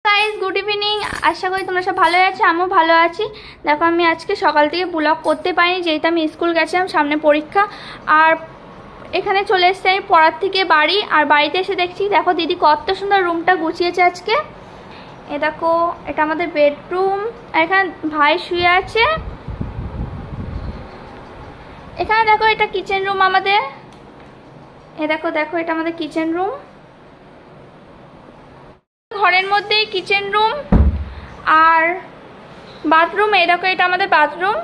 Guys good evening, আশা করি তোমরা সব ভালো আছো। আমিও ভালো আছি। দেখো আমি আজকে সকাল থেকে ব্লগ করতে পারিনি, যেহেতু আমি স্কুল গেছিলাম, সামনে পরীক্ষা। আর এখানে চলে এসেছি আমি পড়ার থেকে বাড়ি। আর বাড়িতে এসে দেখছি দেখো দিদি কত সুন্দর রুমটা গুছিয়েছে আজকে। এ দেখো এটা আমাদের বেডরুম, আর এখানে ভাই শুয়ে আছে। এখানে দেখো এটা কিচেন রুম আমাদের। এ দেখো দেখো এটা আমাদের কিচেন রুম। ঘরের মধ্যেই কিচেন রুম আর বাথরুম। এই দেখো এটা আমাদের বাথরুম।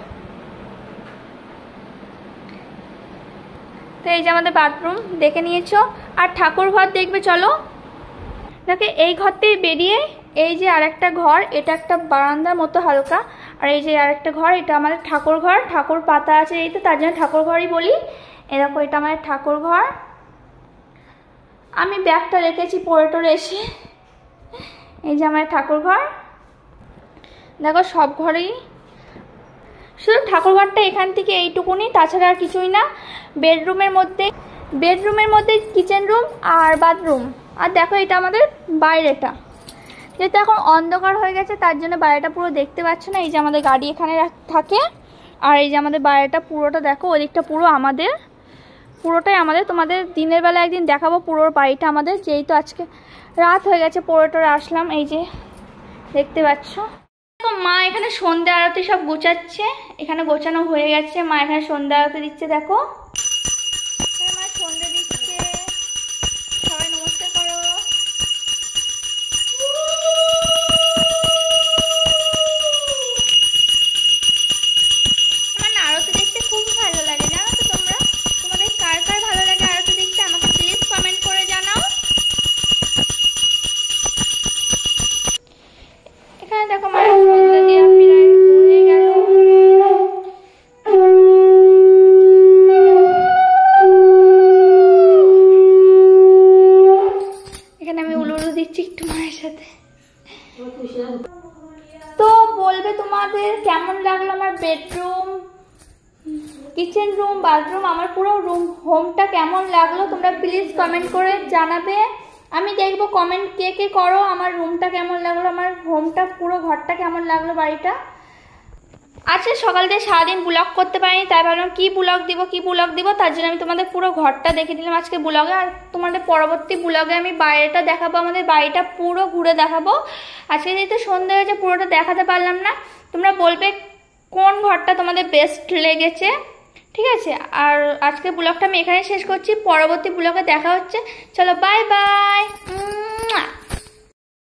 তো এই যে আমাদের বাথরুম দেখে নিয়েছো। আর ঠাকুর ঘর দেখবে চলো। দেখো এই ঘর থেকে বেরিয়ে এই যে আরেকটা ঘর, এটা একটা বারান্দার মতো হালকা। আর এই যে আরেকটা ঘর, এটা আমাদের ঠাকুর ঘর। ঠাকুর পাতা আছে এই তো, তার জন্য ঠাকুর ঘরই বলি। এই দেখো এটা আমাদের ঠাকুর ঘর। আমি ব্যাগটা রেখেছি পড়ে টরে এসে। এই যে আমার ঠাকুর ঘর। দেখো সব ঘরেই শুধু ঠাকুর ঘরটা এখান থেকে এইটুকুনি, তাছাড়া আর কিছুই না। বেডরুমের মধ্যে কিচেন রুম আর বাথরুম। আর দেখো এটা আমাদের বাইরেটা, যেহেতু এখন অন্ধকার হয়ে গেছে তার জন্য বাইরেটা পুরো দেখতে পাচ্ছ না। এই যে আমাদের গাড়ি এখানে থাকে। আর এই যে আমাদের বাইরেটা পুরোটা দেখো, ওদিকটা পুরো আমাদের, পুরোটাই আমাদের। তোমাদের দিনের বেলা একদিন দেখাবো পুরো বাড়িটা আমাদের, যেহেতু আজকে রাত হয়ে গেছে পড়ে আসলাম। এই যে দেখতে পাচ্ছ মা এখানে সন্ধ্যা আরতি সব গোছাচ্ছে। এখানে গোছানো হয়ে গেছে, মা এখানে সন্ধ্যা আরতি দিচ্ছে। দেখো মা সন্ধ্যা দিচ্ছে। সবাই নমস্কার করো। আমার না আরতি দেখতে খুব ভালো লাগে, জানো তো তোমরা? তোমাদের কার কার ভালো লাগে আরতি দেখতে আমাকে প্লিজ কমেন্ট করে জানাও। এখানে দেখো মা সন্ধ্যা দিয়ে প্রায় হয়ে গেল। এখানে আমি উলু দিচ্ছি একটু মায়ের সাথে। তো বলবে তোমাদের কেমন লাগলো আমার বেডরুম, কিচেন রুম, বাথরুম, আমার পুরো রুম হোমটা কেমন লাগলো তোমরা প্লিজ কমেন্ট করে জানাবে। আমি দেখবো কমেন্ট কে কে করো, আমার রুমটা কেমন লাগলো, আমার হোমটা পুরো ঘরটা কেমন লাগলো, বাড়িটা। আজকে সকাল থেকে সারাদিন ব্লগ করতে পারিনি, তাই ভাবলাম কি ব্লগ দিব, তার জন্য আমি তোমাদের পুরো ঘরটা দেখে দিলাম আজকে ব্লগে। আর তোমাদের পরবর্তী ব্লগে আমি বাইরেটা দেখাবো, আমাদের বাড়িটা পুরো ঘুরে দেখাবো। আজকে যেহেতু সন্ধ্যা হয়েছে পুরোটা দেখাতে পারলাম না। তোমরা বলবে কোন ঘরটা তোমাদের বেস্ট লেগেছে, ঠিক আছে? আর আজকে ব্লগটা আমি এখানে শেষ করছি, পরবর্তী ব্লগে দেখা হচ্ছে। চলো বাই বাই।